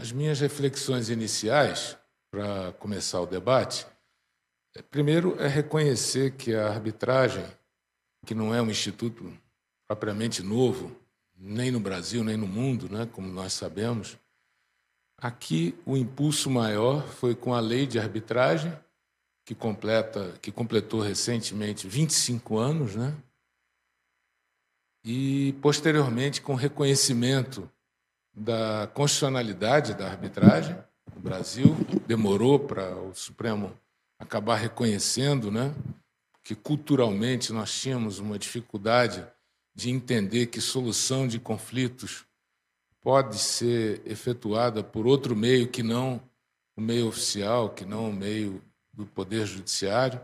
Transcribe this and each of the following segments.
As minhas reflexões iniciais, para começar o debate, primeiro é reconhecer que a arbitragem, que não é um instituto propriamente novo, nem no Brasil, nem no mundo, né, como nós sabemos, aqui o impulso maior foi com a lei de arbitragem, que completou recentemente 25 anos, né, e, posteriormente, com o reconhecimento da constitucionalidade da arbitragem no Brasil. Demorou para o Supremo acabar reconhecendo, né, que culturalmente nós tínhamos uma dificuldade de entender que solução de conflitos pode ser efetuada por outro meio que não o meio oficial, que não o meio do Poder Judiciário.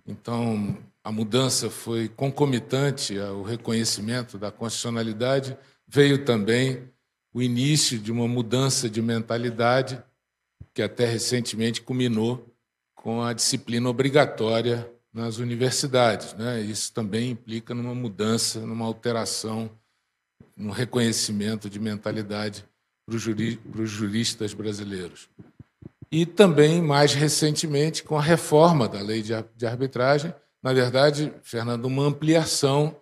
Então, a mudança foi concomitante ao reconhecimento da constitucionalidade, veio também o início de uma mudança de mentalidade que até recentemente culminou com a disciplina obrigatória nas universidades, né? Isso também implica numa mudança, numa alteração, no reconhecimento de mentalidade para os juristas brasileiros. E também, mais recentemente, com a reforma da lei de arbitragem, na verdade, Fernando, uma ampliação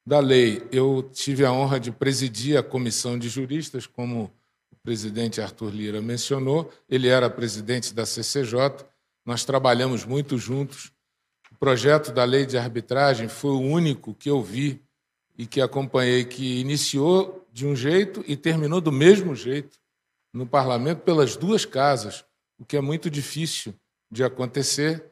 da lei. Eu tive a honra de presidir a comissão de juristas, como o presidente Arthur Lira mencionou. Ele era presidente da CCJ, nós trabalhamos muito juntos. O projeto da lei de arbitragem foi o único que eu vi e que acompanhei, que iniciou de um jeito e terminou do mesmo jeito no parlamento pelas duas casas, o que é muito difícil de acontecer,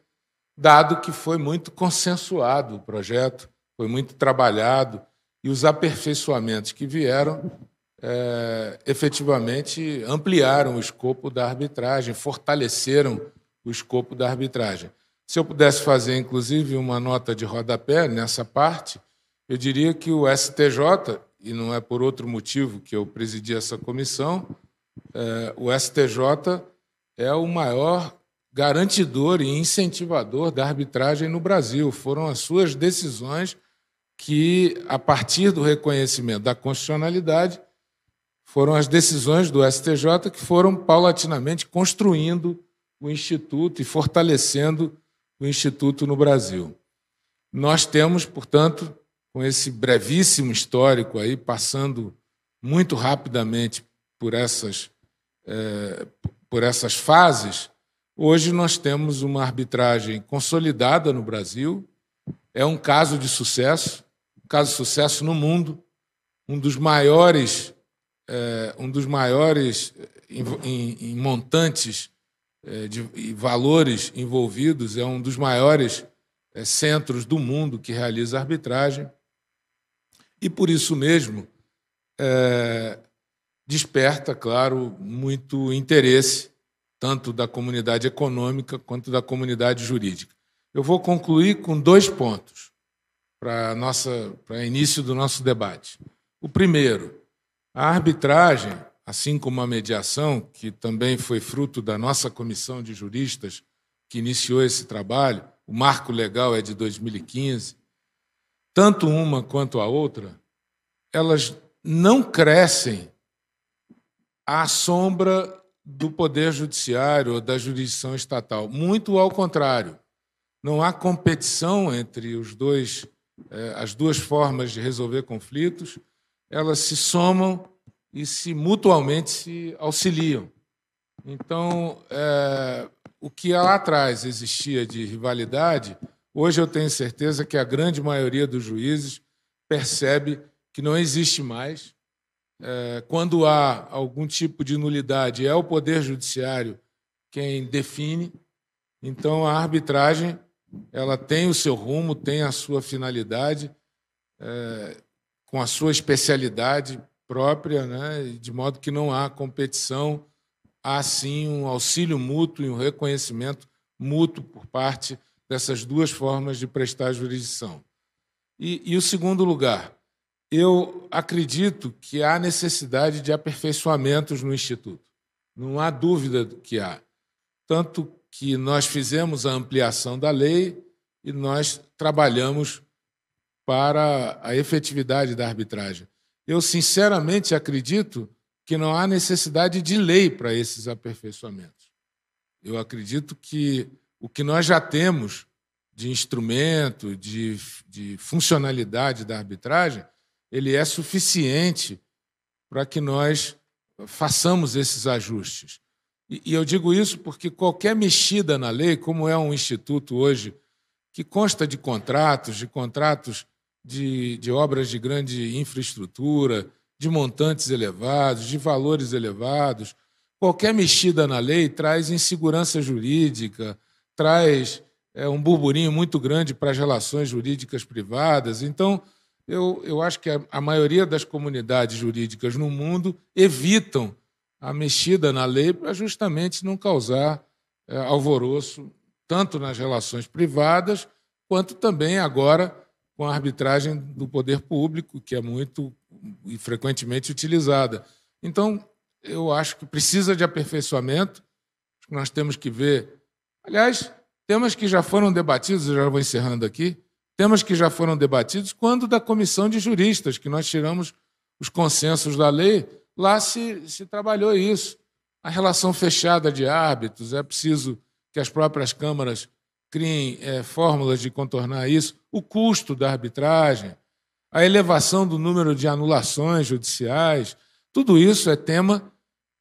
dado que foi muito consensuado o projeto, foi muito trabalhado, e os aperfeiçoamentos que vieram efetivamente ampliaram o escopo da arbitragem, fortaleceram o escopo da arbitragem. Se eu pudesse fazer, inclusive, uma nota de rodapé nessa parte, eu diria que o STJ, e não é por outro motivo que eu presidi essa comissão, o STJ é o maior garantidor e incentivador da arbitragem no Brasil. Foram as suas decisões que, a partir do reconhecimento da constitucionalidade, foram as decisões do STJ que foram paulatinamente construindo o Instituto e fortalecendo o Instituto no Brasil. Nós temos, portanto, com esse brevíssimo histórico aí, passando muito rapidamente por essas fases, hoje nós temos uma arbitragem consolidada no Brasil, é um caso de sucesso no mundo, um dos maiores em montantes e valores envolvidos, é um dos maiores centros do mundo que realiza arbitragem, e por isso mesmo desperta, claro, muito interesse, tanto da comunidade econômica quanto da comunidade jurídica. Eu vou concluir com 2 pontos para início do nosso debate. O primeiro, a arbitragem, assim como a mediação, que também foi fruto da nossa comissão de juristas que iniciou esse trabalho, o marco legal é de 2015, tanto uma quanto a outra, elas não crescem à sombra do Poder Judiciário ou da jurisdição estatal. Muito ao contrário. Não há competição entre as duas formas de resolver conflitos, elas se somam e mutuamente se auxiliam. Então, o que lá atrás existia de rivalidade, hoje eu tenho certeza que a grande maioria dos juízes percebe que não existe mais. Quando há algum tipo de nulidade, é o Poder Judiciário quem define. Então, a arbitragem ela tem o seu rumo, tem a sua finalidade, com a sua especialidade própria, né? De modo que não há competição, há sim um auxílio mútuo e um reconhecimento mútuo por parte dessas duas formas de prestar jurisdição. E o segundo lugar, eu acredito que há necessidade de aperfeiçoamentos no Instituto. Não há dúvida que há. Tanto que nós fizemos a ampliação da lei e nós trabalhamos para a efetividade da arbitragem. Eu, sinceramente, acredito que que não há necessidade de lei para esses aperfeiçoamentos. Eu acredito que o que nós já temos de instrumento, de funcionalidade da arbitragem, ele é suficiente para que nós façamos esses ajustes. E eu digo isso porque qualquer mexida na lei, como é um instituto hoje que consta de contratos de obras de grande infraestrutura, de montantes elevados, de valores elevados, qualquer mexida na lei traz insegurança jurídica, traz um burburinho muito grande para as relações jurídicas privadas. Então, eu acho que a maioria das comunidades jurídicas no mundo evitam a mexida na lei para justamente não causar alvoroço, tanto nas relações privadas, quanto também agora com a arbitragem do poder público, que é muito e frequentemente utilizada. Então, eu acho que precisa de aperfeiçoamento, nós temos que ver. Aliás, temas que já foram debatidos, eu já vou encerrando aqui, temas que já foram debatidos quando da comissão de juristas, que nós tiramos os consensos da lei, lá se trabalhou isso. A relação fechada de árbitros, é preciso que as próprias câmaras criem fórmulas de contornar isso, o custo da arbitragem, a elevação do número de anulações judiciais, tudo isso é tema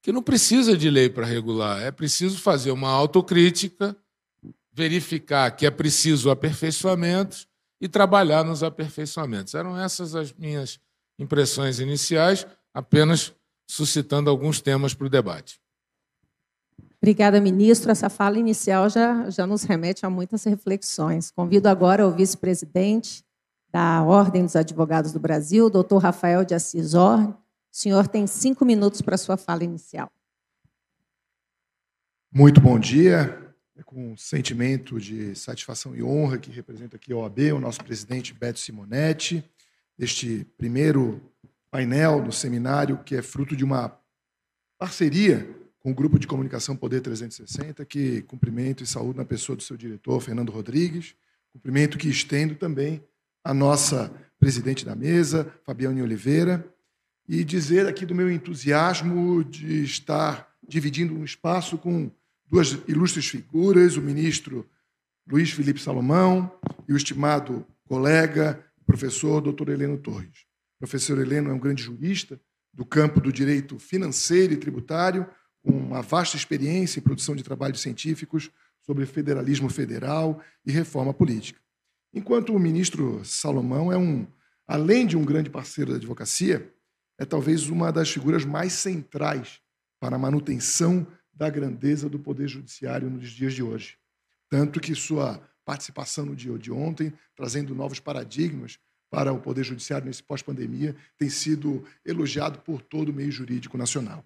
que não precisa de lei para regular, é preciso fazer uma autocrítica, verificar que é preciso aperfeiçoamentos e trabalhar nos aperfeiçoamentos. Eram essas as minhas impressões iniciais, apenas suscitando alguns temas para o debate. Obrigada, ministro. Essa fala inicial já nos remete a muitas reflexões. Convido agora o vice-presidente da Ordem dos Advogados do Brasil, doutor Rafael de Assis Orne. O senhor tem 5 minutos para a sua fala inicial. Muito bom dia. É com um sentimento de satisfação e honra que represento aqui a OAB, o nosso presidente Beto Simonetti, este primeiro painel do seminário, que é fruto de uma parceria com o Grupo de Comunicação Poder 360, que cumprimento e saúdo na pessoa do seu diretor, Fernando Rodrigues, cumprimento que estendo também à nossa presidente da mesa, Fabiane Oliveira, e dizer aqui do meu entusiasmo de estar dividindo um espaço com duas ilustres figuras, o ministro Luiz Felipe Salomão e o estimado colega, professor Dr. Heleno Torres. O professor Heleno é um grande jurista do campo do direito financeiro e tributário, com uma vasta experiência em produção de trabalhos científicos sobre federalismo federal e reforma política. Enquanto o ministro Salomão além de um grande parceiro da advocacia, é talvez uma das figuras mais centrais para a manutenção da grandeza do Poder Judiciário nos dias de hoje. Tanto que sua participação no dia de ontem, trazendo novos paradigmas para o Poder Judiciário nesse pós-pandemia, tem sido elogiado por todo o meio jurídico nacional.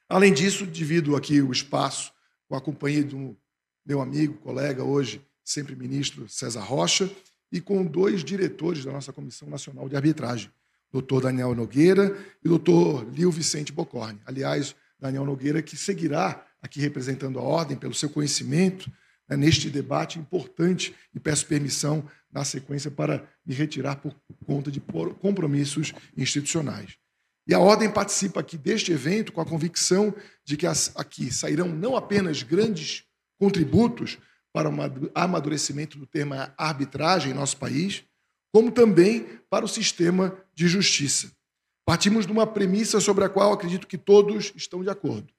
Além disso, divido aqui o espaço com a companhia do meu amigo, colega, hoje sempre ministro César Rocha, e com 2 diretores da nossa Comissão Nacional de Arbitragem, doutor Daniel Nogueira e doutor Lio Vicente Bocorni. Aliás, Daniel Nogueira, que seguirá aqui representando a Ordem pelo seu conhecimento neste debate importante, e peço permissão, na sequência, para me retirar por conta de compromissos institucionais. E a Ordem participa aqui deste evento com a convicção de que aqui sairão não apenas grandes contributos para o amadurecimento do tema arbitragem em nosso país, como também para o sistema de justiça. Partimos de uma premissa sobre a qual acredito que todos estão de acordo.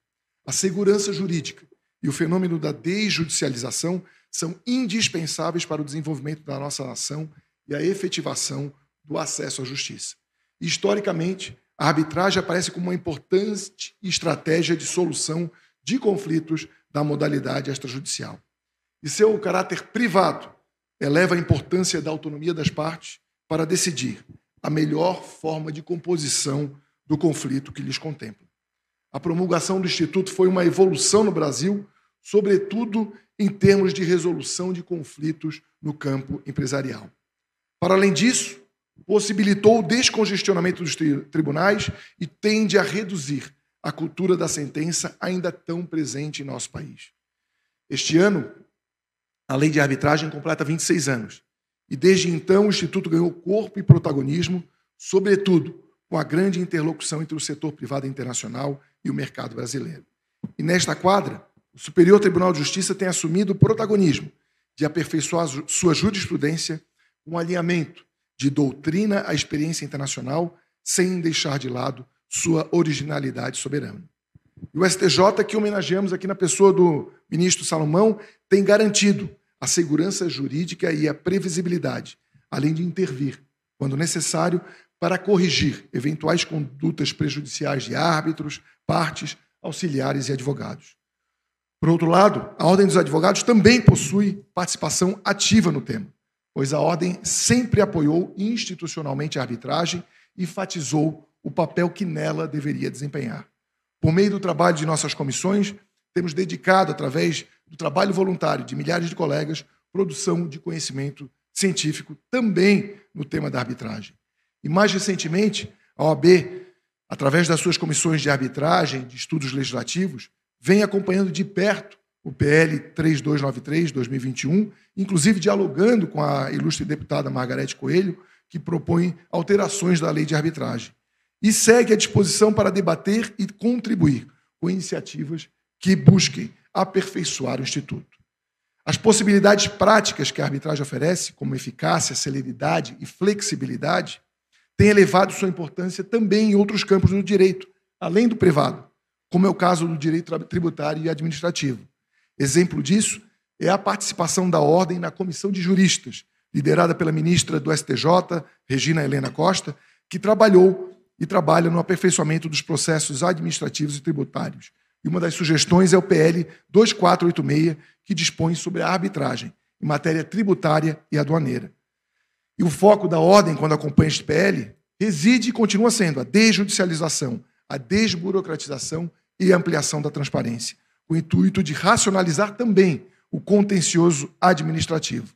A segurança jurídica e o fenômeno da desjudicialização são indispensáveis para o desenvolvimento da nossa nação e a efetivação do acesso à justiça. E, historicamente, a arbitragem aparece como uma importante estratégia de solução de conflitos da modalidade extrajudicial. E seu caráter privado eleva a importância da autonomia das partes para decidir a melhor forma de composição do conflito que lhes contempla. A promulgação do Instituto foi uma evolução no Brasil, sobretudo em termos de resolução de conflitos no campo empresarial. Para além disso, possibilitou o descongestionamento dos tribunais e tende a reduzir a cultura da sentença ainda tão presente em nosso país. Este ano, a Lei de Arbitragem completa 26 anos e, desde então, o Instituto ganhou corpo e protagonismo, sobretudo com a grande interlocução entre o setor privado internacional e o mercado brasileiro. E nesta quadra, o Superior Tribunal de Justiça tem assumido o protagonismo de aperfeiçoar sua jurisprudência com alinhamento de doutrina à experiência internacional, sem deixar de lado sua originalidade soberana. E o STJ, que homenageamos aqui na pessoa do ministro Salomão, tem garantido a segurança jurídica e a previsibilidade, além de intervir, quando necessário, para corrigir eventuais condutas prejudiciais de árbitros, partes, auxiliares e advogados. Por outro lado, a Ordem dos Advogados também possui participação ativa no tema, pois a Ordem sempre apoiou institucionalmente a arbitragem e enfatizou o papel que nela deveria desempenhar. Por meio do trabalho de nossas comissões, temos dedicado, através do trabalho voluntário de milhares de colegas, produção de conhecimento científico também no tema da arbitragem. E, mais recentemente, a OAB, através das suas comissões de arbitragem, de estudos legislativos, vem acompanhando de perto o PL 3293/2021, inclusive dialogando com a ilustre deputada Margarete Coelho, que propõe alterações da lei de arbitragem. E segue à disposição para debater e contribuir com iniciativas que busquem aperfeiçoar o Instituto. As possibilidades práticas que a arbitragem oferece, como eficácia, celeridade e flexibilidade, têm elevado sua importância também em outros campos do direito, além do privado, como é o caso do direito tributário e administrativo. Exemplo disso é a participação da Ordem na Comissão de Juristas, liderada pela ministra do STJ, Regina Helena Costa, que trabalhou e trabalha no aperfeiçoamento dos processos administrativos e tributários. E uma das sugestões é o PL 2486, que dispõe sobre a arbitragem em matéria tributária e aduaneira. E o foco da Ordem, quando acompanha este PL, reside e continua sendo a desjudicialização, a desburocratização e a ampliação da transparência, com o intuito de racionalizar também o contencioso administrativo.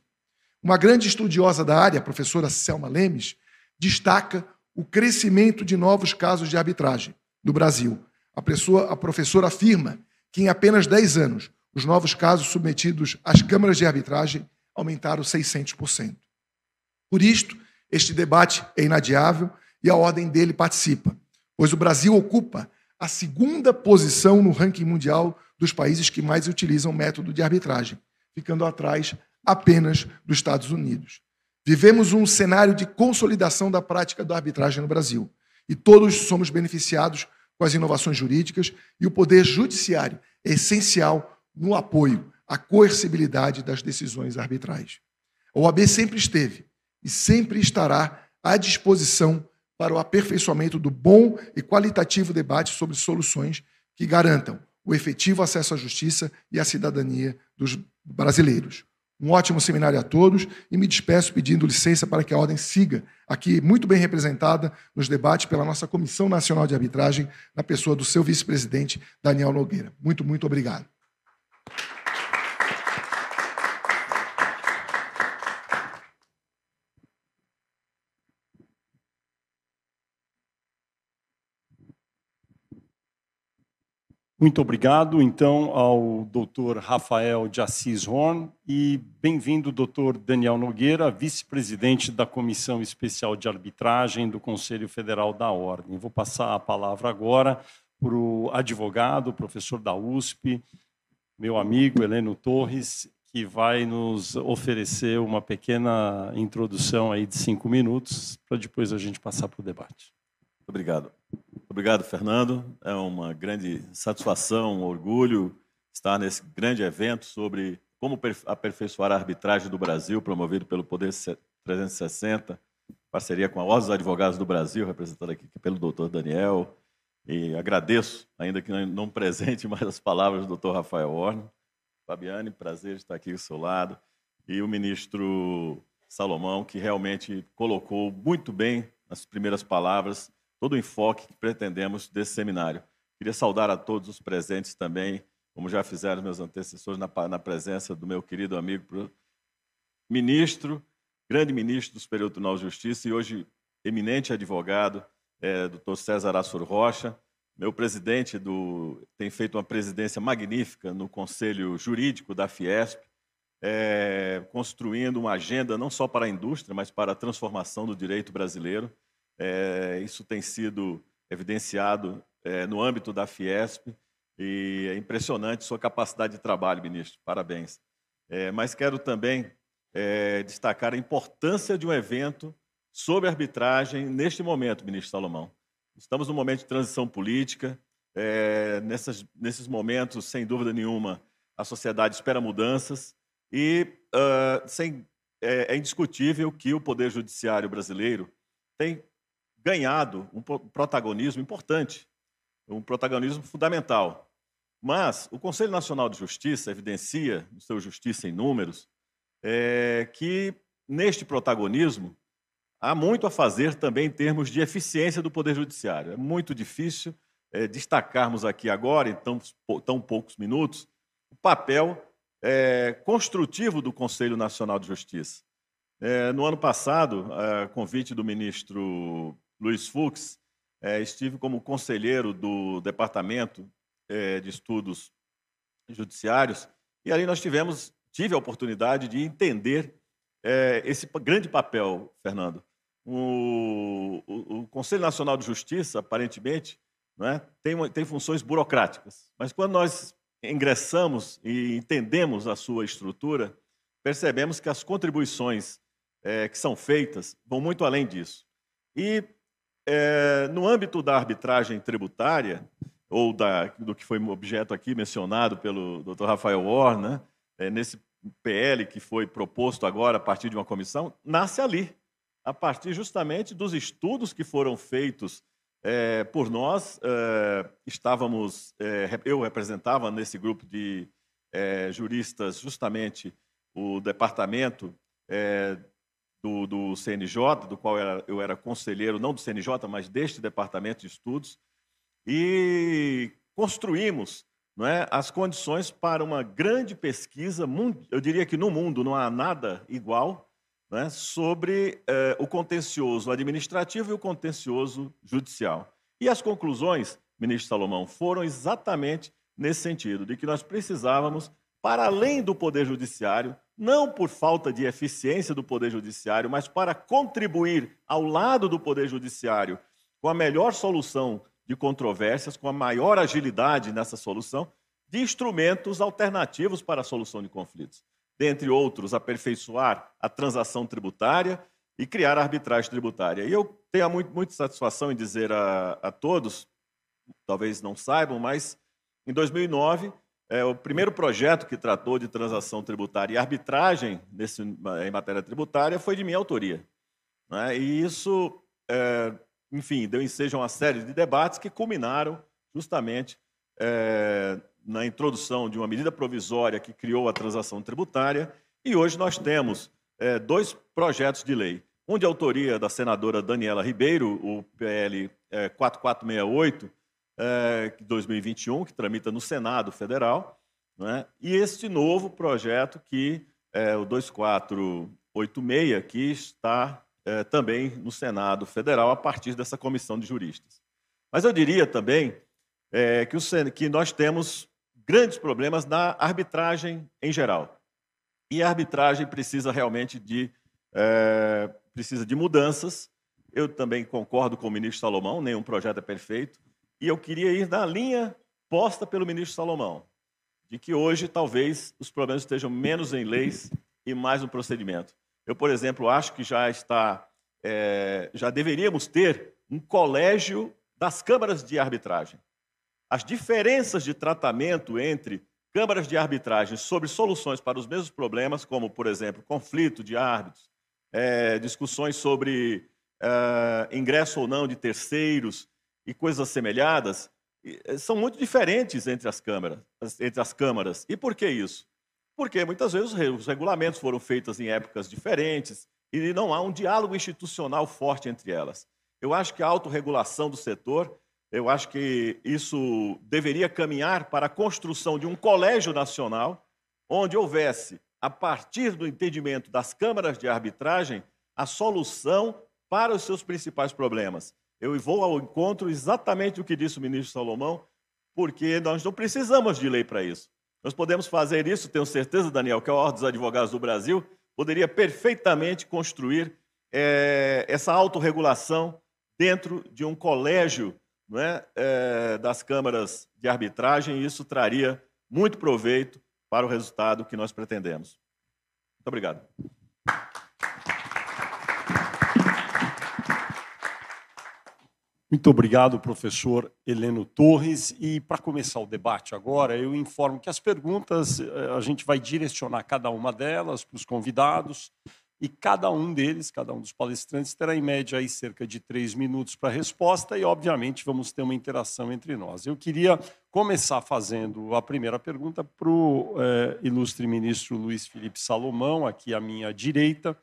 Uma grande estudiosa da área, a professora Selma Lemes, destaca o crescimento de novos casos de arbitragem no Brasil. A professora afirma que em apenas 10 anos, os novos casos submetidos às câmaras de arbitragem aumentaram 600%. Por isto, este debate é inadiável e a Ordem dele participa, pois o Brasil ocupa a 2ª posição no ranking mundial dos países que mais utilizam o método de arbitragem, ficando atrás apenas dos Estados Unidos. Vivemos um cenário de consolidação da prática da arbitragem no Brasil e todos somos beneficiados com as inovações jurídicas e o poder judiciário é essencial no apoio à coercibilidade das decisões arbitrais. A OAB sempre esteve e sempre estará à disposição para o aperfeiçoamento do bom e qualitativo debate sobre soluções que garantam o efetivo acesso à justiça e à cidadania dos brasileiros. Um ótimo seminário a todos e me despeço pedindo licença para que a Ordem siga aqui muito bem representada nos debates pela nossa Comissão Nacional de Arbitragem, na pessoa do seu vice-presidente, Daniel Nogueira. Muito obrigado. Muito obrigado, então, ao Dr. Rafael de Assis Horn e bem-vindo, Dr. Daniel Nogueira, vice-presidente da Comissão Especial de Arbitragem do Conselho Federal da Ordem. Vou passar a palavra agora para o advogado, professor da USP, meu amigo Heleno Torres, que vai nos oferecer uma pequena introdução aí de 5 minutos, para depois a gente passar para o debate. Obrigado. Obrigado, Fernando. É uma grande satisfação, um orgulho estar nesse grande evento sobre como aperfeiçoar a arbitragem do Brasil, promovido pelo Poder 360, parceria com a Ordem dos Advogados do Brasil, representada aqui pelo doutor Daniel. E agradeço, ainda que não presente, mais as palavras do doutor Rafael Horn. Fabiane, prazer estar aqui ao seu lado. E o ministro Salomão, que realmente colocou muito bem nas primeiras palavras todo o enfoque que pretendemos desse seminário. Queria saudar a todos os presentes também, como já fizeram meus antecessores, na presença do meu querido amigo ministro, grande ministro do Superior Tribunal de Justiça e hoje eminente advogado, doutor César Assur Rocha. Meu presidente tem feito uma presidência magnífica no Conselho Jurídico da Fiesp, construindo uma agenda não só para a indústria, mas para a transformação do direito brasileiro. Isso tem sido evidenciado no âmbito da Fiesp, e é impressionante sua capacidade de trabalho, ministro. Parabéns. Mas quero também destacar a importância de um evento sobre arbitragem neste momento, ministro Salomão. Estamos num momento de transição política. Nesses momentos, sem dúvida nenhuma, a sociedade espera mudanças e é indiscutível que o Poder Judiciário brasileiro tem ganhado um protagonismo importante, um protagonismo fundamental. Mas o Conselho Nacional de Justiça evidencia, no seu Justiça em Números, que neste protagonismo há muito a fazer também em termos de eficiência do Poder Judiciário. É muito difícil destacarmos aqui agora, em tão poucos minutos, o papel construtivo do Conselho Nacional de Justiça. No ano passado, a convite do ministro Luiz Fux, estive como conselheiro do Departamento de Estudos Judiciários, e ali tive a oportunidade de entender esse grande papel, Fernando. O Conselho Nacional de Justiça, aparentemente, tem funções burocráticas, mas quando nós ingressamos e entendemos a sua estrutura, percebemos que as contribuições que são feitas vão muito além disso. E no âmbito da arbitragem tributária, ou do que foi objeto aqui mencionado pelo Dr. Rafael Warr, nesse PL que foi proposto agora a partir de uma comissão, nasce ali, a partir justamente dos estudos que foram feitos por nós. Eu representava nesse grupo de juristas justamente o departamento do CNJ, do qual eu era conselheiro, não do CNJ, mas deste departamento de estudos, e construímos as condições para uma grande pesquisa. Eu diria que no mundo não há nada igual, sobre o contencioso administrativo e o contencioso judicial. E as conclusões, ministro Salomão, foram exatamente nesse sentido, de que nós precisávamos, para além do Poder Judiciário, não por falta de eficiência do Poder Judiciário, mas para contribuir ao lado do Poder Judiciário com a melhor solução de controvérsias, com a maior agilidade nessa solução, de instrumentos alternativos para a solução de conflitos. Dentre outros, aperfeiçoar a transação tributária e criar a arbitragem tributária. E eu tenho muita satisfação em dizer a todos, talvez não saibam, mas em 2009, o primeiro projeto que tratou de transação tributária e arbitragem em matéria tributária foi de minha autoria. E isso, enfim, deu ensejo a uma série de debates que culminaram justamente na introdução de uma medida provisória que criou a transação tributária, e hoje nós temos 2 projetos de lei. Um de autoria da senadora Daniela Ribeiro, o PL 4468, de 2021, que tramita no Senado Federal, e este novo projeto, que é o 2486, que está também no Senado Federal, a partir dessa comissão de juristas. Mas eu diria também que nós temos grandes problemas na arbitragem em geral. E a arbitragem precisa realmente de mudanças. Eu também concordo com o ministro Salomão, nenhum projeto é perfeito, e eu queria ir na linha posta pelo ministro Salomão, de que hoje talvez os problemas estejam menos em leis e mais no procedimento. Eu, por exemplo, acho que já deveríamos ter um colégio das câmaras de arbitragem. As diferenças de tratamento entre câmaras de arbitragem sobre soluções para os mesmos problemas, como, por exemplo, conflito de árbitros, discussões sobre ingresso ou não de terceiros e coisas assemelhadas, são muito diferentes entre as câmaras. E por que isso? Porque muitas vezes os regulamentos foram feitos em épocas diferentes e não há um diálogo institucional forte entre elas. Eu acho que a autorregulação do setor, eu acho que isso deveria caminhar para a construção de um colégio nacional onde houvesse, a partir do entendimento das câmaras de arbitragem, a solução para os seus principais problemas. Eu vou ao encontro exatamente do que disse o ministro Salomão, porque nós não precisamos de lei para isso. Nós podemos fazer isso, tenho certeza, Daniel, que a Ordem dos Advogados do Brasil poderia perfeitamente construir essa autorregulação dentro de um colégio, não é, das câmaras de arbitragem, e isso traria muito proveito para o resultado que nós pretendemos. Muito obrigado. Muito obrigado, professor Heleno Torres. E, para começar o debate agora, eu informo que as perguntas, a gente vai direcionar cada uma delas para os convidados, e cada um deles, cada um dos palestrantes, terá, em média, aí, cerca de 3 minutos para a resposta, e, obviamente, vamos ter uma interação entre nós. Eu queria começar fazendo a primeira pergunta para o ilustre ministro Luiz Felipe Salomão, aqui à minha direita,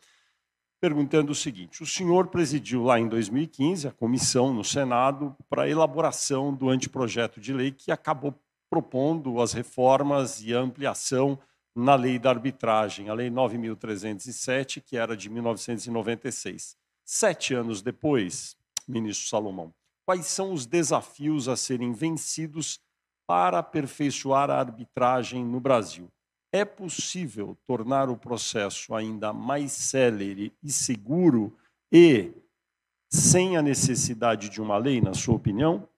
perguntando o seguinte: o senhor presidiu lá em 2015 a comissão no Senado para a elaboração do anteprojeto de lei que acabou propondo as reformas e a ampliação na lei da arbitragem, a lei 9.307, que era de 1996. 7 anos depois, ministro Salomão, quais são os desafios a serem vencidos para aperfeiçoar a arbitragem no Brasil? É possível tornar o processo ainda mais célere e seguro e sem a necessidade de uma lei, na sua opinião?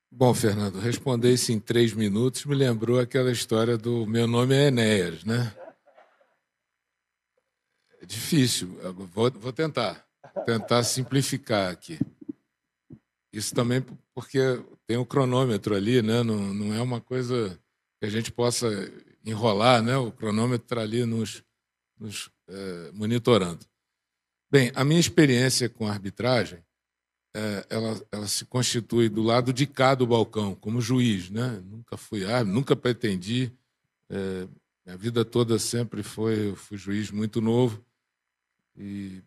Bom, Fernando, responder isso em 3 minutos me lembrou aquela história do meu nome é Enéas, né? É difícil, vou tentar simplificar aqui. Isso também porque tem o cronômetro ali, né? Não é uma coisa que a gente possa enrolar, né? O cronômetro está ali nos monitorando. Bem, a minha experiência com a arbitragem, ela se constitui do lado de cá do balcão, como juiz, né? Nunca fui árbitro, nunca pretendi. Minha vida toda sempre fui juiz muito novo e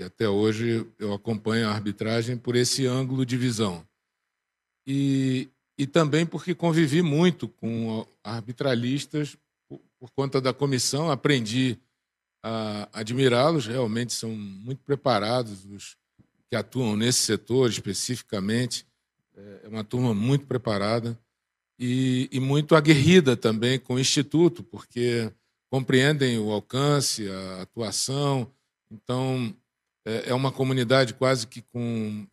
até hoje eu acompanho a arbitragem por esse ângulo de visão. E também porque convivi muito com arbitralistas por conta da comissão, aprendi a admirá-los, realmente são muito preparados os que atuam nesse setor especificamente, é uma turma muito preparada e muito aguerrida também com o Instituto, porque compreendem o alcance, a atuação, então é uma comunidade quase que com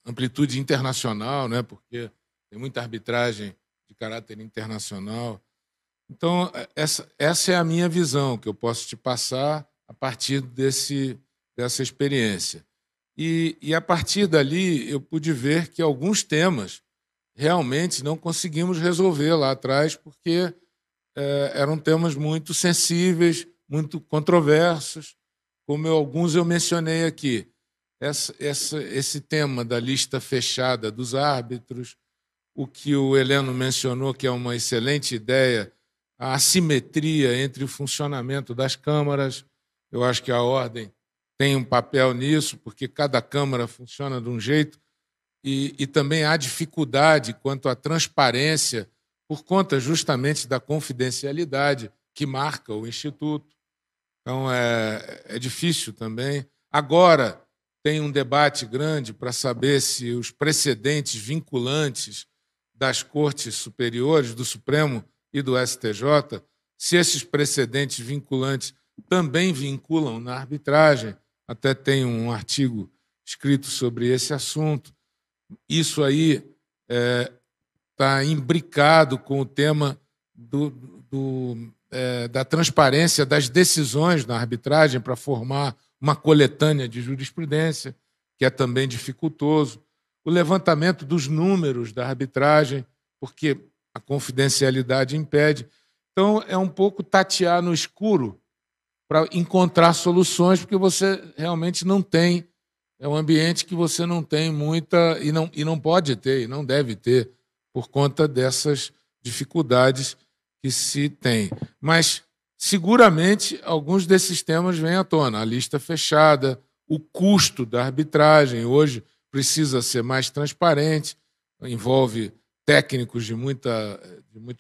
amplitude internacional, né? Porque tem muita arbitragem de caráter internacional. Então, essa é a minha visão que eu posso te passar a partir dessa experiência. E a partir dali eu pude ver que alguns temas realmente não conseguimos resolver lá atrás porque eram temas muito sensíveis, muito controversos, como alguns eu mencionei aqui. Esse tema da lista fechada dos árbitros, o que o Heleno mencionou, que é uma excelente ideia, a assimetria entre o funcionamento das câmaras. Eu acho que a ordem tem um papel nisso, porque cada câmara funciona de um jeito, e também há dificuldade quanto à transparência, por conta justamente da confidencialidade que marca o Instituto. Então, é difícil também. Agora, tem um debate grande para saber se os precedentes vinculantes das cortes superiores, do Supremo e do STJ, se esses precedentes vinculantes também vinculam na arbitragem. Até tem um artigo escrito sobre esse assunto. Isso aí está imbricado com o tema da transparência das decisões na arbitragem para formar uma coletânea de jurisprudência, que é também dificultoso. O levantamento dos números da arbitragem, porque a confidencialidade impede. Então, é um pouco tatear no escuro para encontrar soluções, porque você realmente não tem, é um ambiente que você não tem muita, e não pode ter, e não deve ter, por conta dessas dificuldades que se tem. Mas, seguramente, alguns desses temas vêm à tona. A lista fechada, o custo da arbitragem hoje precisa ser mais transparente, envolve técnicos de muito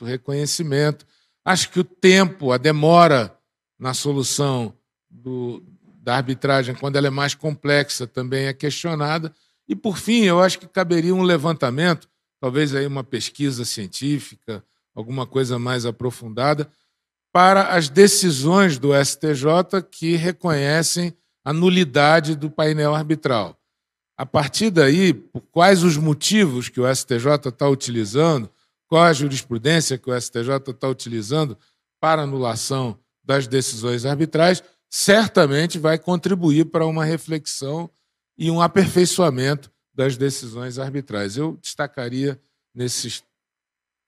reconhecimento. Acho que o tempo, a demora na solução da arbitragem, quando ela é mais complexa, também é questionada. E, por fim, eu acho que caberia um levantamento, talvez aí uma pesquisa científica, alguma coisa mais aprofundada, para as decisões do STJ que reconhecem a nulidade do painel arbitral. A partir daí, por quais os motivos que o STJ está utilizando, qual a jurisprudência que o STJ está utilizando para anulação das decisões arbitrais, certamente vai contribuir para uma reflexão e um aperfeiçoamento das decisões arbitrais. Eu destacaria, nesses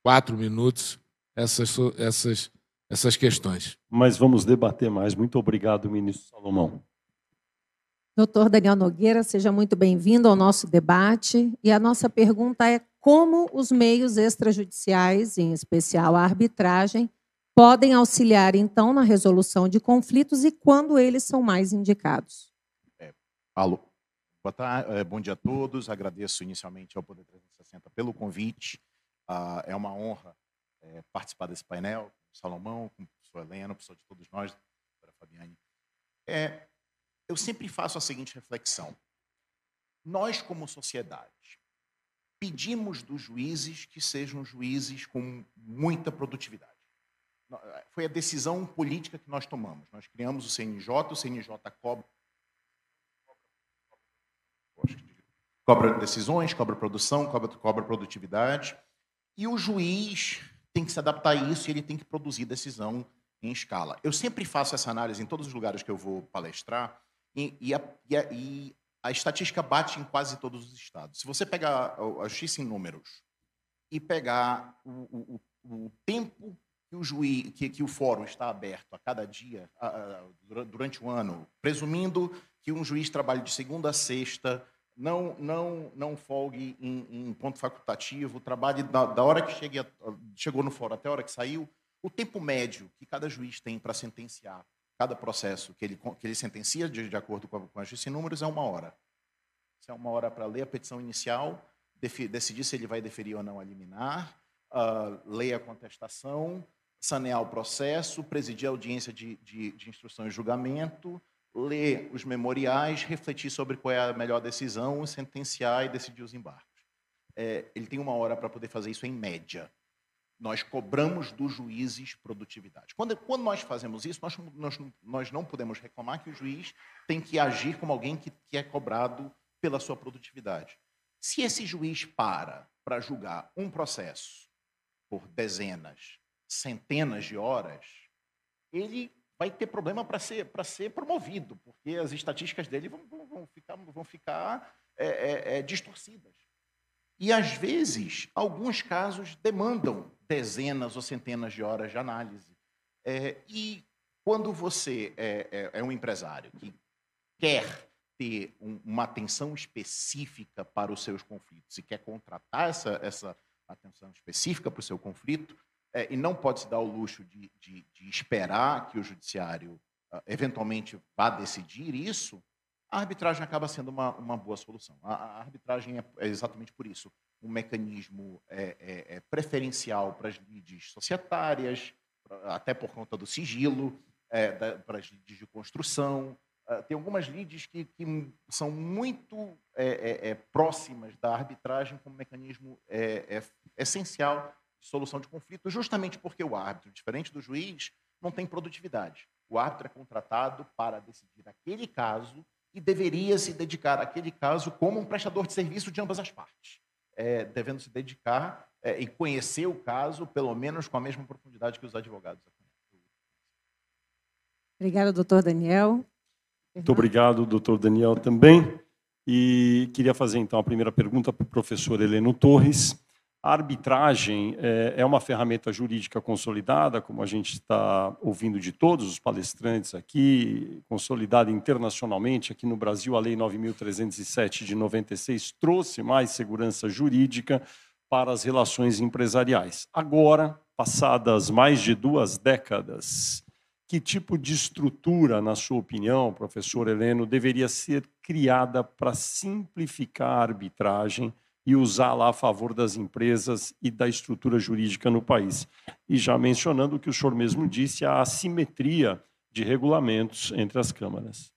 4 minutos, essas questões. Mas vamos debater mais. Muito obrigado, ministro Salomão. Doutor Daniel Nogueira, seja muito bem-vindo ao nosso debate. E a nossa pergunta é como os meios extrajudiciais, em especial a arbitragem, podem auxiliar, então, na resolução de conflitos e quando eles são mais indicados? Alô. Boa tarde, bom dia a todos. Agradeço inicialmente ao Poder 360 pelo convite. É uma honra participar desse painel, com o Salomão, com o professor Heleno, professor de todos nós, doutora Fabiane. Eu sempre faço a seguinte reflexão. Nós, como sociedade, pedimos dos juízes que sejam juízes com muita produtividade. Foi a decisão política que nós tomamos. Nós criamos o CNJ cobra decisões, cobra produção, cobra produtividade. E o juiz tem que se adaptar a isso e ele tem que produzir decisão em escala. Eu sempre faço essa análise em todos os lugares que eu vou palestrar e a estatística bate em quase todos os estados. Se você pegar a justiça em números e pegar o tempo que o fórum está aberto a cada dia, durante o ano, presumindo que um juiz trabalhe de segunda a sexta, não folgue em ponto facultativo, trabalhe da hora que chegou no fórum até a hora que saiu, o tempo médio que cada juiz tem para sentenciar cada processo que ele sentencia de acordo com a justiça em números é 1 hora. Isso é 1 hora para ler a petição inicial, decidir se ele vai deferir ou não a liminar, ler a contestação, sanear o processo, presidir a audiência de instrução e julgamento, ler os memoriais, refletir sobre qual é a melhor decisão, sentenciar e decidir os embargos. Ele tem 1 hora para poder fazer isso em média. Nós cobramos dos juízes produtividade. Quando nós fazemos isso, nós não podemos reclamar que o juiz tem que agir como alguém que é cobrado pela sua produtividade. Se esse juiz para julgar um processo por dezenas, centenas de horas, ele vai ter problema para ser promovido, porque as estatísticas dele vão ficar distorcidas. E, às vezes, alguns casos demandam dezenas ou centenas de horas de análise. E quando você é um empresário que quer ter uma atenção específica para os seus conflitos e quer contratar essa atenção específica para o seu conflito, e não pode se dar o luxo de esperar que o judiciário eventualmente vá decidir isso, a arbitragem acaba sendo uma boa solução. A arbitragem é exatamente por isso um mecanismo preferencial para as lides societárias, até por conta do sigilo, para as lides de construção. Tem algumas lides que são muito próximas da arbitragem como mecanismo essencial de solução de conflito, justamente porque o árbitro, diferente do juiz, não tem produtividade. O árbitro é contratado para decidir aquele caso e deveria se dedicar àquele caso como um prestador de serviço de ambas as partes, devendo se dedicar e conhecer o caso, pelo menos com a mesma profundidade que os advogados. Obrigada, doutor Daniel. Muito obrigado, doutor Daniel, também. E queria fazer, então, a primeira pergunta para o professor Heleno Torres. A arbitragem é uma ferramenta jurídica consolidada, como a gente está ouvindo de todos os palestrantes aqui, consolidada internacionalmente. Aqui no Brasil, a Lei 9.307 de 96 trouxe mais segurança jurídica para as relações empresariais. Agora, passadas mais de 2 décadas, que tipo de estrutura, na sua opinião, professor Heleno, deveria ser criada para simplificar a arbitragem e usá-la a favor das empresas e da estrutura jurídica no país? E já mencionando o que o senhor mesmo disse, a assimetria de regulamentos entre as câmaras.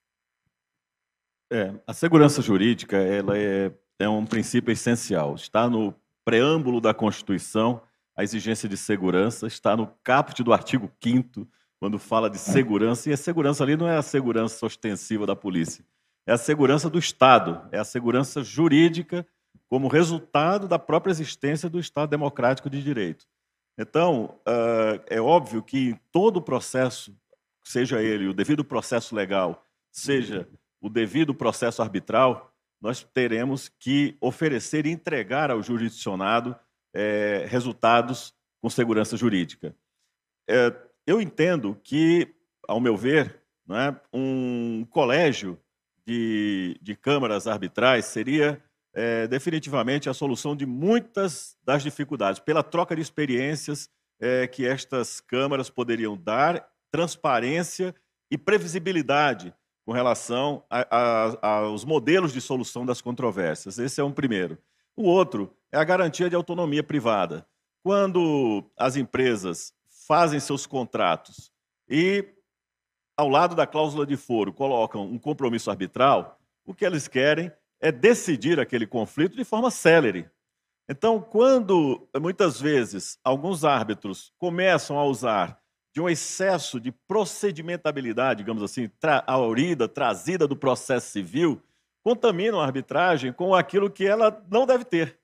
A segurança jurídica ela é um princípio essencial. Está no preâmbulo da Constituição, a exigência de segurança, está no caput do artigo 5º, quando fala de segurança, e a segurança ali não é a segurança ostensiva da polícia, é a segurança do Estado, é a segurança jurídica como resultado da própria existência do Estado democrático de direito. Então, é óbvio que em todo o processo, seja ele o devido processo legal, seja o devido processo arbitral, nós teremos que oferecer e entregar ao jurisdicionado resultados com segurança jurídica. Eu entendo que, ao meu ver, né, um colégio de câmaras arbitrais seria definitivamente a solução de muitas das dificuldades, pela troca de experiências que estas câmaras poderiam dar, transparência e previsibilidade com relação aos modelos de solução das controvérsias. Esse é um primeiro. O outro é a garantia de autonomia privada. Quando as empresas fazem seus contratos e, ao lado da cláusula de foro, colocam um compromisso arbitral, o que eles querem é decidir aquele conflito de forma célere. Então, quando, muitas vezes, alguns árbitros começam a usar de um excesso de procedimentabilidade, digamos assim, aurida, trazida do processo civil, contaminam a arbitragem com aquilo que ela não deve ter,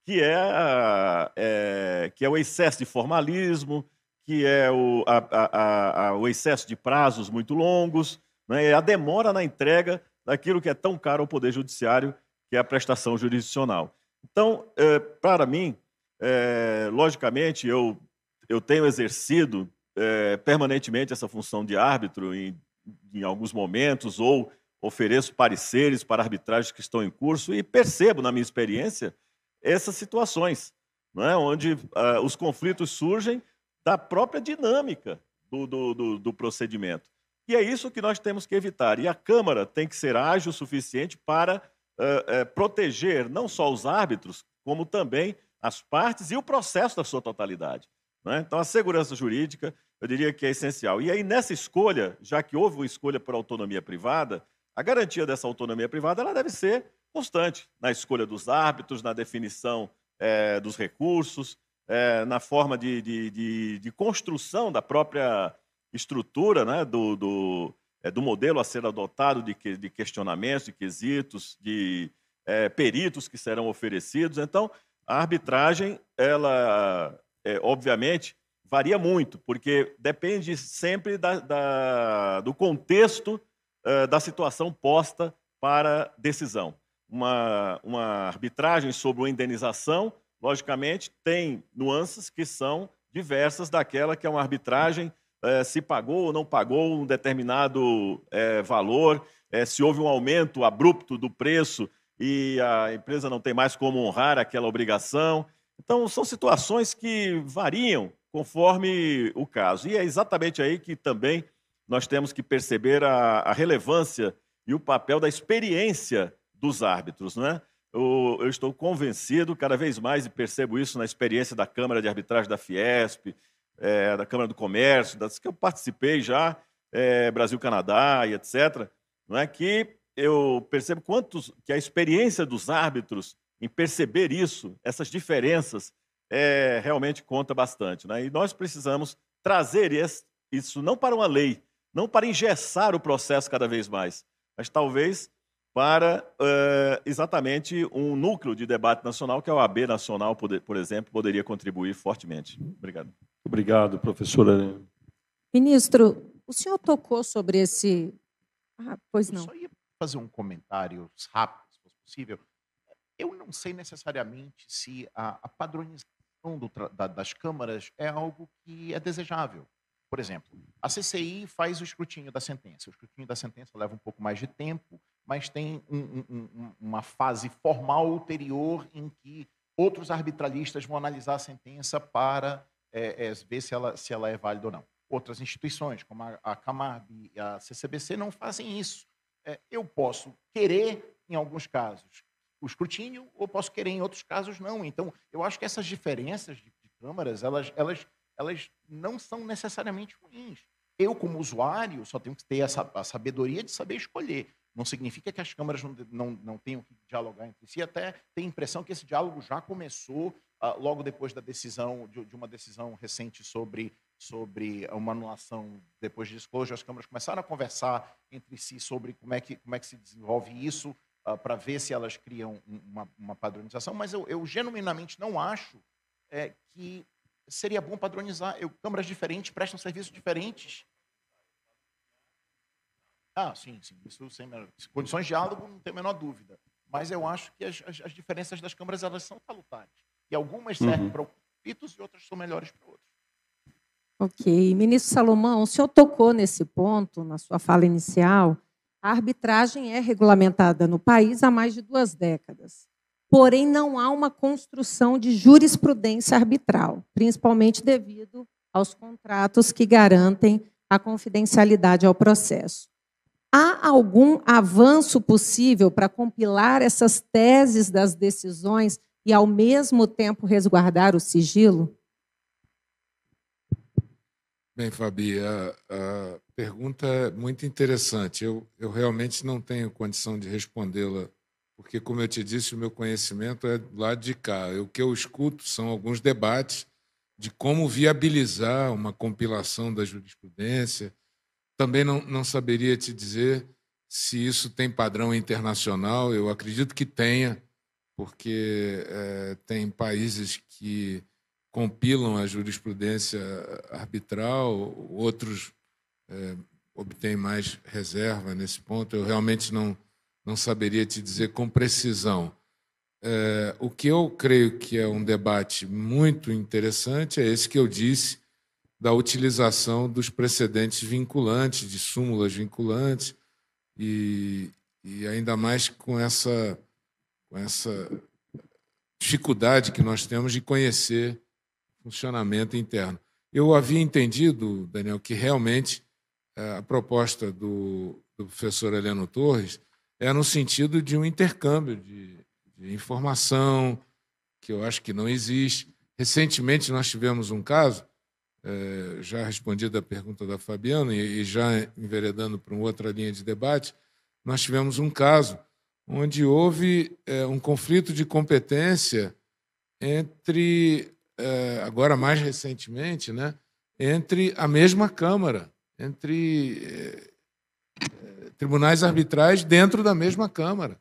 que é o excesso de formalismo, que é o excesso de prazos muito longos, né, a demora na entrega daquilo que é tão caro ao Poder Judiciário, que é a prestação jurisdicional. Então, para mim, logicamente, eu tenho exercido permanentemente essa função de árbitro em alguns momentos, ou ofereço pareceres para arbitragens que estão em curso e percebo, na minha experiência, essas situações, né, onde os conflitos surgem da própria dinâmica do procedimento. E é isso que nós temos que evitar. E a Câmara tem que ser ágil o suficiente para proteger não só os árbitros, como também as partes e o processo da sua totalidade, né? Então, a segurança jurídica, eu diria que é essencial. E aí, nessa escolha, já que houve uma escolha por autonomia privada, a garantia dessa autonomia privada ela deve ser constante na escolha dos árbitros, na definição dos recursos, na forma de construção da própria estrutura, né, do modelo a ser adotado de questionamentos, de quesitos, de peritos que serão oferecidos. Então, a arbitragem, ela, obviamente, varia muito, porque depende sempre do contexto da situação posta para decisão. Uma arbitragem sobre uma indenização, logicamente, tem nuances que são diversas daquela que é uma arbitragem se pagou ou não pagou um determinado valor, se houve um aumento abrupto do preço e a empresa não tem mais como honrar aquela obrigação. Então, são situações que variam conforme o caso. E é exatamente aí que também nós temos que perceber a relevância e o papel da experiência dos árbitros, né? Eu estou convencido, cada vez mais, e percebo isso na experiência da Câmara de Arbitragem da Fiesp, da Câmara do Comércio, das que eu participei já, Brasil-Canadá e etc., não é? Que eu percebo que a experiência dos árbitros em perceber isso, essas diferenças, realmente conta bastante, né? E nós precisamos trazer isso não para uma lei, não para engessar o processo cada vez mais, mas talvez para exatamente um núcleo de debate nacional, que é a OAB Nacional, por exemplo, poderia contribuir fortemente. Obrigado. Obrigado, professora. Ministro, o senhor tocou sobre esse... pois não. Eu só ia fazer um comentário rápido, se fosse possível. Eu não sei necessariamente se a padronização das câmaras é algo que é desejável. Por exemplo, a CCI faz o escrutínio da sentença. O escrutínio da sentença leva um pouco mais de tempo, mas tem uma fase formal ulterior em que outros arbitralistas vão analisar a sentença para ver se ela é válida ou não. Outras instituições, como a Camarb e a CCBC, não fazem isso. Eu posso querer, em alguns casos, o escrutínio, ou posso querer, em outros casos, não. Então, eu acho que essas diferenças de câmaras, elas não são necessariamente ruins. Eu, como usuário, só tenho que ter a sabedoria de saber escolher. Não significa que as câmaras não tenham que dialogar entre si. Até tenho a impressão que esse diálogo já começou logo depois da decisão, de uma decisão recente sobre sobre uma anulação depois de disclosure, as câmaras começaram a conversar entre si sobre como é que se desenvolve isso, para ver se elas criam uma padronização, mas eu genuinamente não acho que seria bom padronizar. Câmaras diferentes prestam serviços diferentes. Sim, isso sem condições de diálogo, não tem a menor dúvida. Mas eu acho que as diferenças das câmaras, elas são salutares. E algumas servem para conflitos e outras são melhores para outros. Ok. Ministro Salomão, o senhor tocou nesse ponto na sua fala inicial. A arbitragem é regulamentada no país há mais de 2 décadas. Porém, não há uma construção de jurisprudência arbitral, principalmente devido aos contratos que garantem a confidencialidade ao processo. Há algum avanço possível para compilar essas teses das decisões e, ao mesmo tempo, resguardar o sigilo? Bem, Fabi, a pergunta é muito interessante. Eu realmente não tenho condição de respondê-la, porque, como eu te disse, o meu conhecimento é do lado de cá. O que eu escuto são alguns debates de como viabilizar uma compilação da jurisprudência. Também não saberia te dizer se isso tem padrão internacional. Eu acredito que tenha, porque tem países que compilam a jurisprudência arbitral, outros obtêm mais reserva nesse ponto. Eu realmente não saberia te dizer com precisão. O que eu creio que é um debate muito interessante é esse que eu disse, da utilização dos precedentes vinculantes, de súmulas vinculantes, e ainda mais com essa dificuldade que nós temos de conhecer o funcionamento interno. Eu havia entendido, Daniel, que realmente a proposta do professor Heleno Torres é no sentido de um intercâmbio de informação, que eu acho que não existe. Recentemente nós tivemos um caso, já respondido a pergunta da Fabiana e já enveredando para uma outra linha de debate, nós tivemos um caso onde houve um conflito de competência entre, agora mais recentemente, né, entre a mesma Câmara, entre tribunais arbitrais dentro da mesma Câmara.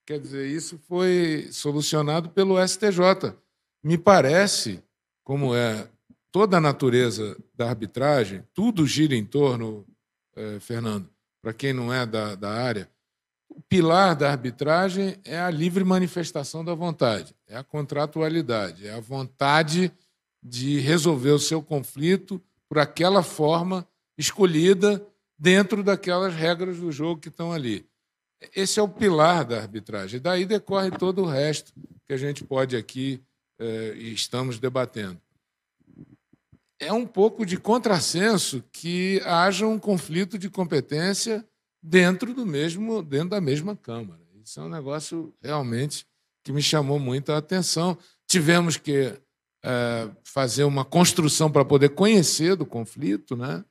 Quer dizer, isso foi solucionado pelo STJ. Me parece, como é toda a natureza da arbitragem, tudo gira em torno, Fernando, para quem não é da área, o pilar da arbitragem é a livre manifestação da vontade, é a contratualidade, é a vontade de resolver o seu conflito por aquela forma escolhida dentro daquelas regras do jogo que estão ali. Esse é o pilar da arbitragem. Daí decorre todo o resto que a gente pode aqui e estamos debatendo. É um pouco de contrassenso que haja um conflito de competência dentro da mesma Câmara. Isso é um negócio realmente que me chamou muito a atenção. Tivemos que fazer uma construção para poder conhecer do conflito, né?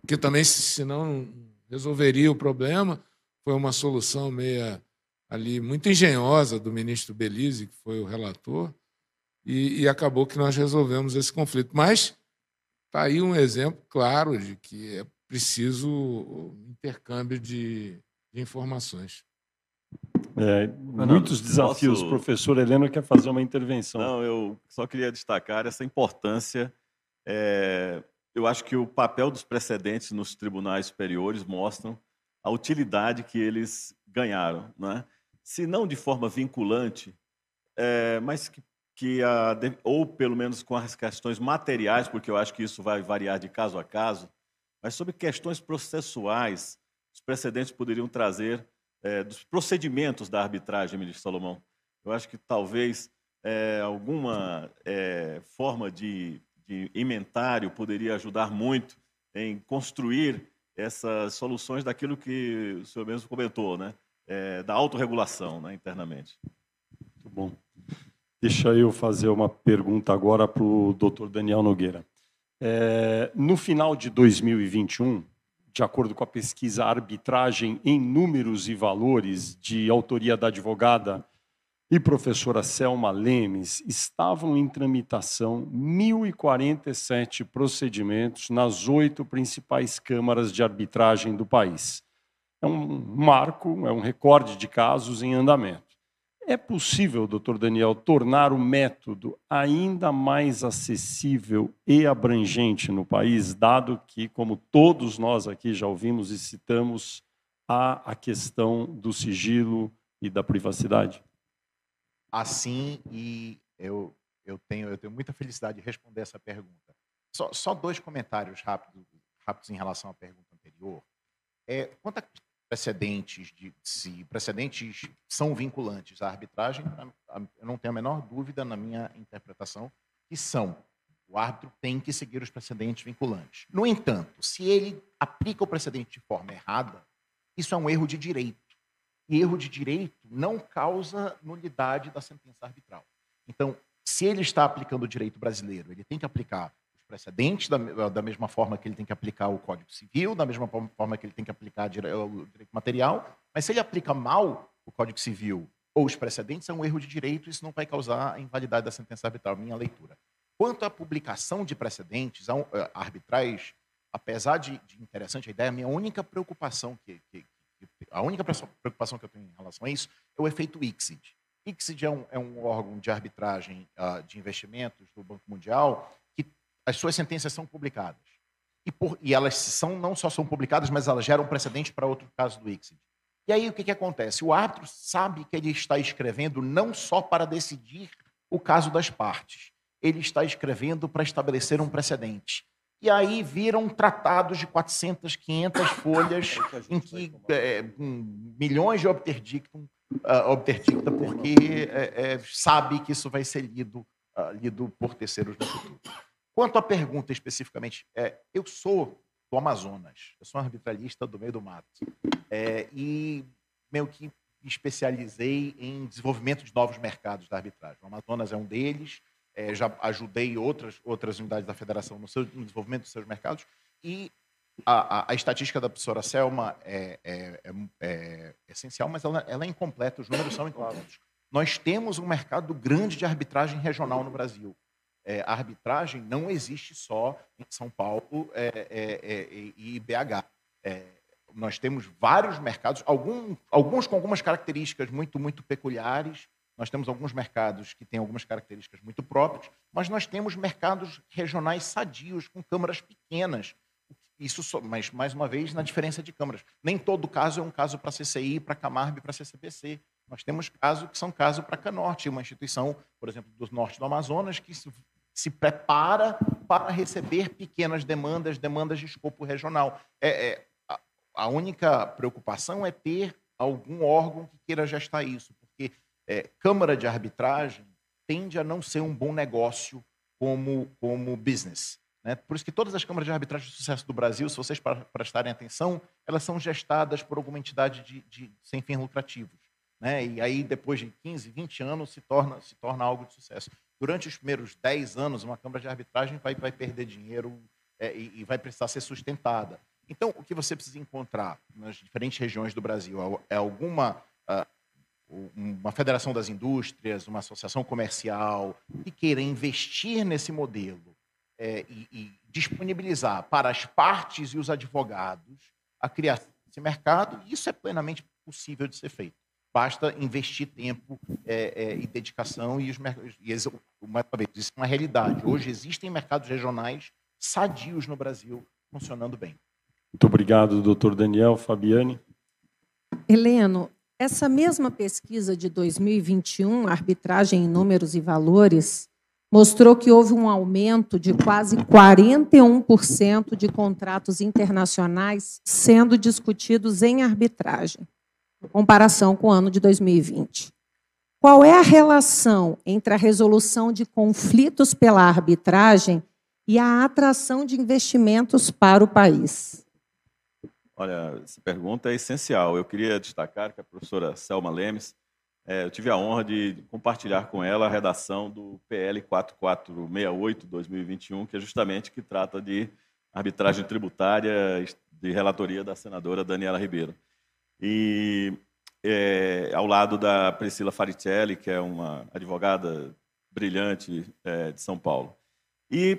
Porque também, senão, resolveria o problema. Foi uma solução meia ali muito engenhosa do ministro Belize, que foi o relator, e acabou que nós resolvemos esse conflito. Mas está aí um exemplo claro de que é preciso intercâmbio de informações. Muitos desafios. O professor Heleno quer fazer uma intervenção. Não, eu só queria destacar essa importância. Eu acho que o papel dos precedentes nos tribunais superiores mostram a utilidade que eles ganharam, né? Se não de forma vinculante, mas ou pelo menos com as questões materiais, porque eu acho que isso vai variar de caso a caso, mas sobre questões processuais, os precedentes poderiam trazer dos procedimentos da arbitragem, ministro Salomão. Eu acho que talvez alguma forma de inventário poderia ajudar muito em construir essas soluções daquilo que o senhor mesmo comentou, né? Da autorregulação, né, internamente. Muito bom. Deixa eu fazer uma pergunta agora para o doutor Daniel Nogueira. No final de 2021, de acordo com a pesquisa Arbitragem em Números e Valores, de autoria da advogada e professora Selma Lemes, estavam em tramitação 1.047 procedimentos nas 8 principais câmaras de arbitragem do país. É um marco, é um recorde de casos em andamento. É possível, doutor Daniel, tornar o método ainda mais acessível e abrangente no país, dado que, como todos nós aqui já ouvimos e citamos, há a questão do sigilo e da privacidade? Assim, e eu tenho muita felicidade de responder essa pergunta. Só 2 comentários rápidos em relação à pergunta anterior. Quanto a precedentes, se precedentes são vinculantes à arbitragem, eu não tenho a menor dúvida na minha interpretação que são. O árbitro tem que seguir os precedentes vinculantes. No entanto, se ele aplica o precedente de forma errada, isso é um erro de direito. E erro de direito não causa nulidade da sentença arbitral. Então, se ele está aplicando o direito brasileiro, ele tem que aplicar os precedentes da mesma forma que ele tem que aplicar o Código Civil, da mesma forma que ele tem que aplicar o direito material, mas se ele aplica mal o Código Civil ou os precedentes, é um erro de direito, isso não vai causar a invalidade da sentença arbitral, minha leitura. Quanto à publicação de precedentes arbitrais, apesar de interessante a ideia, a minha única preocupação a única preocupação que eu tenho em relação a isso é o efeito ICSID. ICSID é um órgão de arbitragem de investimentos do Banco Mundial que as suas sentenças são publicadas. E elas não só são publicadas, mas elas geram precedente para outro caso do ICSID. E aí o que acontece? O árbitro sabe que ele está escrevendo não só para decidir o caso das partes, ele está escrevendo para estabelecer um precedente. E aí viram tratados de 400, 500 folhas em que milhões de obter dicta, porque sabe que isso vai ser lido por terceiros no futuro. Quanto à pergunta especificamente, eu sou do Amazonas, eu sou um arbitralista do meio do mato, e meio que me especializei em desenvolvimento de novos mercados da arbitragem. O Amazonas é um deles. Já ajudei outras unidades da federação no desenvolvimento dos seus mercados, e a estatística da professora Selma é essencial, mas ela é incompleta, os números são incompletos. Nós temos um mercado grande de arbitragem regional no Brasil. A arbitragem não existe só em São Paulo e BH. Nós temos vários mercados, alguns com algumas características muito peculiares. Nós temos alguns mercados que têm algumas características muito próprias, mas nós temos mercados regionais sadios, com câmaras pequenas. Mas, mais uma vez, na diferença de câmaras. Nem todo caso é um caso para CCI, para Camargo e para CCPC. Nós temos casos que são casos para Canorte, uma instituição, por exemplo, do norte do Amazonas, que se prepara para receber pequenas demandas de escopo regional. A única preocupação é ter algum órgão que queira gestar isso, porque Câmara de arbitragem tende a não ser um bom negócio como business. Né? Por isso que todas as câmaras de arbitragem de sucesso do Brasil, se vocês prestarem atenção, elas são gestadas por alguma entidade sem fins lucrativos. Né? E aí, depois de 15, 20 anos, se torna algo de sucesso. Durante os primeiros 10 anos, uma câmara de arbitragem vai perder dinheiro e vai precisar ser sustentada. Então, o que você precisa encontrar nas diferentes regiões do Brasil é uma federação das indústrias, uma associação comercial que queira investir nesse modelo e disponibilizar para as partes e os advogados a criação desse mercado, e isso é plenamente possível de ser feito. Basta investir tempo e dedicação e uma vez, isso é uma realidade. Hoje existem mercados regionais sadios no Brasil funcionando bem. Muito obrigado, doutor Daniel. Fabiane? Heleno, essa mesma pesquisa de 2021, Arbitragem em Números e Valores, mostrou que houve um aumento de quase 41% de contratos internacionais sendo discutidos em arbitragem, em comparação com o ano de 2020. Qual é a relação entre a resolução de conflitos pela arbitragem e a atração de investimentos para o país? Olha, essa pergunta é essencial. Eu queria destacar que a professora Selma Lemes, eu tive a honra de compartilhar com ela a redação do PL 4468-2021, que é justamente que trata de arbitragem tributária de relatoria da senadora Daniela Ribeiro. E ao lado da Priscila Faricelli, que é uma advogada brilhante de São Paulo. E,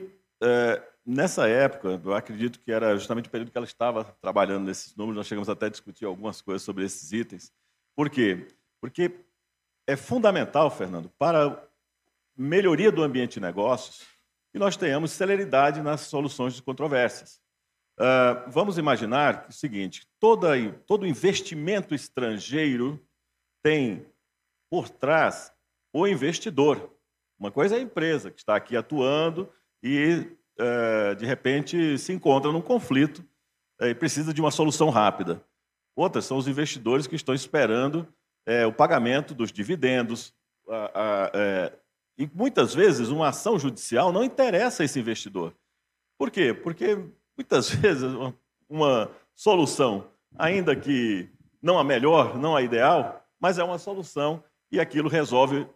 nessa época, eu acredito que era justamente o período que ela estava trabalhando nesses números, nós chegamos até a discutir algumas coisas sobre esses itens. Por quê? Porque é fundamental, Fernando, para a melhoria do ambiente de negócios, que nós tenhamos celeridade nas soluções de controvérsias. Vamos imaginar o seguinte, todo investimento estrangeiro tem por trás o investidor. Uma coisa é a empresa que está aqui atuando e, de repente, se encontra num conflito e precisa de uma solução rápida. Outras são os investidores que estão esperando o pagamento dos dividendos. E, muitas vezes, uma ação judicial não interessa a esse investidor. Por quê? Porque, muitas vezes, uma solução, ainda que não a melhor, não a ideal, mas é uma solução e aquilo resolve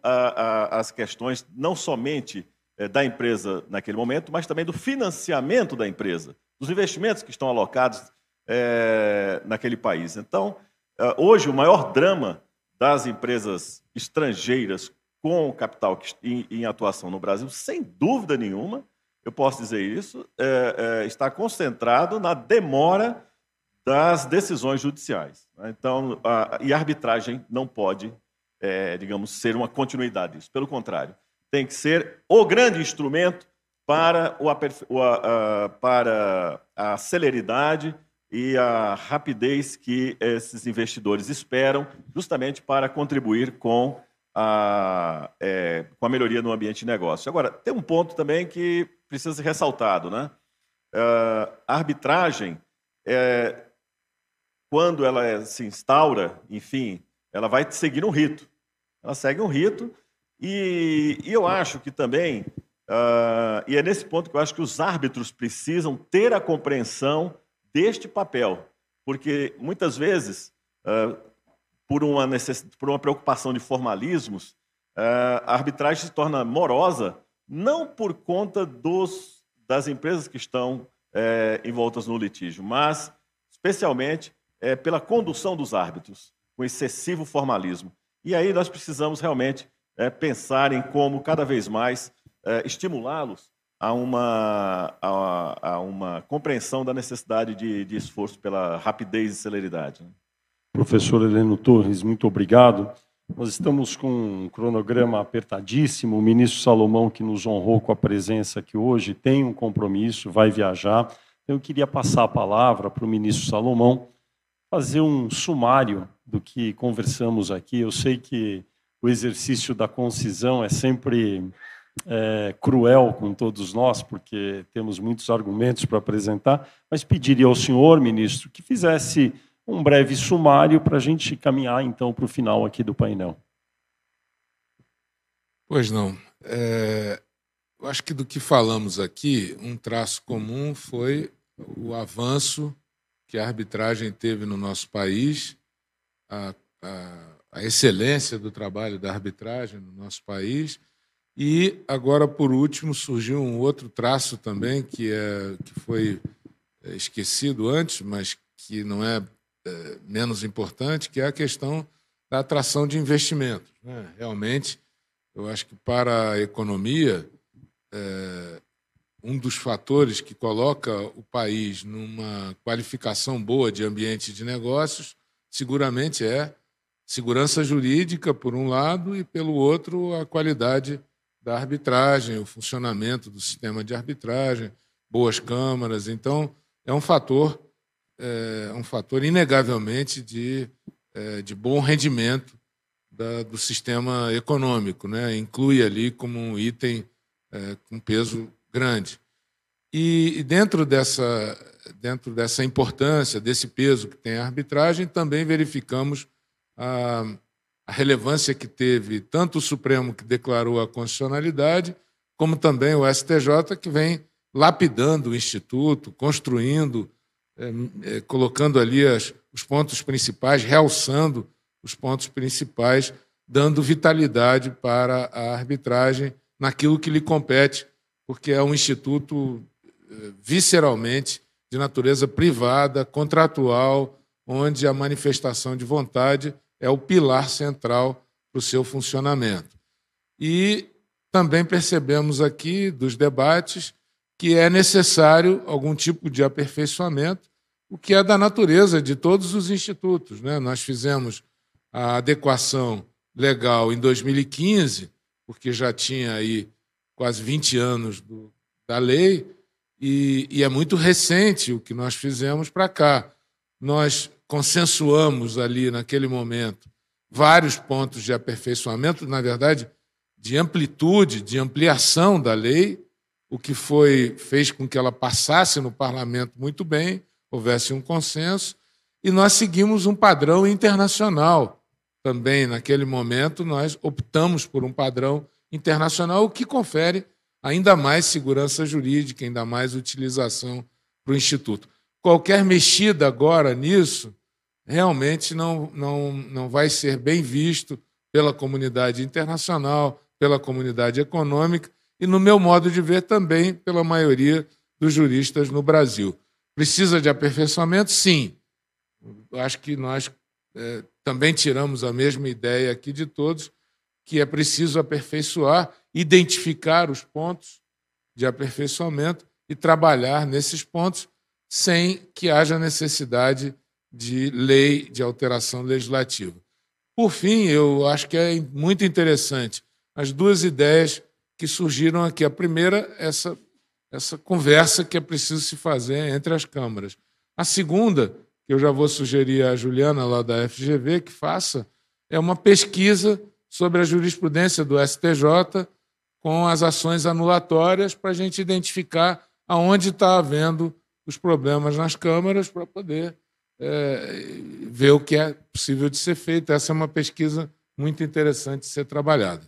as questões não somente da empresa naquele momento, mas também do financiamento da empresa, dos investimentos que estão alocados naquele país. Então, hoje, o maior drama das empresas estrangeiras com capital em atuação no Brasil, sem dúvida nenhuma, eu posso dizer isso, está concentrado na demora das decisões judiciais. Então, e a arbitragem não pode, digamos, ser uma continuidade disso. Pelo contrário, tem que ser o grande instrumento para a celeridade e a rapidez que esses investidores esperam, justamente para contribuir com a melhoria no ambiente de negócio. Agora, tem um ponto também que precisa ser ressaltado, né? A arbitragem, quando ela se instaura, enfim, ela vai seguir um rito. Ela segue um rito e eu acho que também, e é nesse ponto que eu acho que os árbitros precisam ter a compreensão deste papel, porque muitas vezes, por uma preocupação de formalismos, a arbitragem se torna morosa, não por conta das empresas que estão envoltas no litígio, mas especialmente pela condução dos árbitros, com excessivo formalismo. E aí nós precisamos realmente pensar em como, cada vez mais, estimulá-los a uma compreensão da necessidade de esforço pela rapidez e celeridade. Professor Heleno Torres, muito obrigado. Nós estamos com um cronograma apertadíssimo. O ministro Salomão, que nos honrou com a presença aqui hoje, tem um compromisso, vai viajar. Eu queria passar a palavra para o ministro Salomão, fazer um sumário do que conversamos aqui. Eu sei que o exercício da concisão é sempre cruel com todos nós, porque temos muitos argumentos para apresentar, mas pediria ao senhor, ministro, que fizesse um breve sumário para a gente caminhar, então, para o final aqui do painel. Pois não. Eu acho que do que falamos aqui, um traço comum foi o avanço que a arbitragem teve no nosso país, a excelência do trabalho da arbitragem no nosso país. E, agora, por último, surgiu um outro traço também, que foi esquecido antes, mas que não é menos importante, que é a questão da atração de investimentos. Realmente, eu acho que para a economia, um dos fatores que coloca o país numa qualificação boa de ambiente de negócios, seguramente é segurança jurídica, por um lado, e, pelo outro, a qualidade da arbitragem, o funcionamento do sistema de arbitragem, boas câmaras. Então, é um fator inegavelmente de bom rendimento do sistema econômico, né? Inclui ali como um item com peso grande. E dentro dessa importância, desse peso que tem a arbitragem, também verificamos a relevância que teve tanto o Supremo, que declarou a constitucionalidade, como também o STJ, que vem lapidando o Instituto, construindo, colocando ali os pontos principais, realçando os pontos principais, dando vitalidade para a arbitragem naquilo que lhe compete, porque é um instituto visceralmente de natureza privada, contratual, onde a manifestação de vontade é o pilar central para o seu funcionamento. E também percebemos aqui, dos debates, que é necessário algum tipo de aperfeiçoamento, o que é da natureza de todos os institutos, né? Nós fizemos a adequação legal em 2015, porque já tinha aí quase 20 anos da lei, e é muito recente o que nós fizemos para cá. Nós consensuamos ali, naquele momento, vários pontos de aperfeiçoamento, na verdade, de amplitude, de ampliação da lei, o que fez com que ela passasse no parlamento muito bem, houvesse um consenso, e nós seguimos um padrão internacional. Também, naquele momento, nós optamos por um padrão internacional, o que confere ainda mais segurança jurídica, ainda mais utilização para o Instituto. Qualquer mexida agora nisso realmente não vai ser bem visto pela comunidade internacional, pela comunidade econômica e, no meu modo de ver, também pela maioria dos juristas no Brasil. Precisa de aperfeiçoamento? Sim. Acho que nós também tiramos a mesma ideia aqui de todos, que é preciso aperfeiçoar, identificar os pontos de aperfeiçoamento e trabalhar nesses pontos sem que haja necessidade de lei, de alteração legislativa. Por fim, eu acho que é muito interessante as duas ideias que surgiram aqui. A primeira, essa conversa que é preciso se fazer entre as câmaras. A segunda, que eu já vou sugerir à Juliana, lá da FGV, que faça, é uma pesquisa sobre a jurisprudência do STJ com as ações anulatórias para a gente identificar aonde está havendo os problemas nas câmaras para poder ver o que é possível de ser feito. Essa é uma pesquisa muito interessante de ser trabalhada.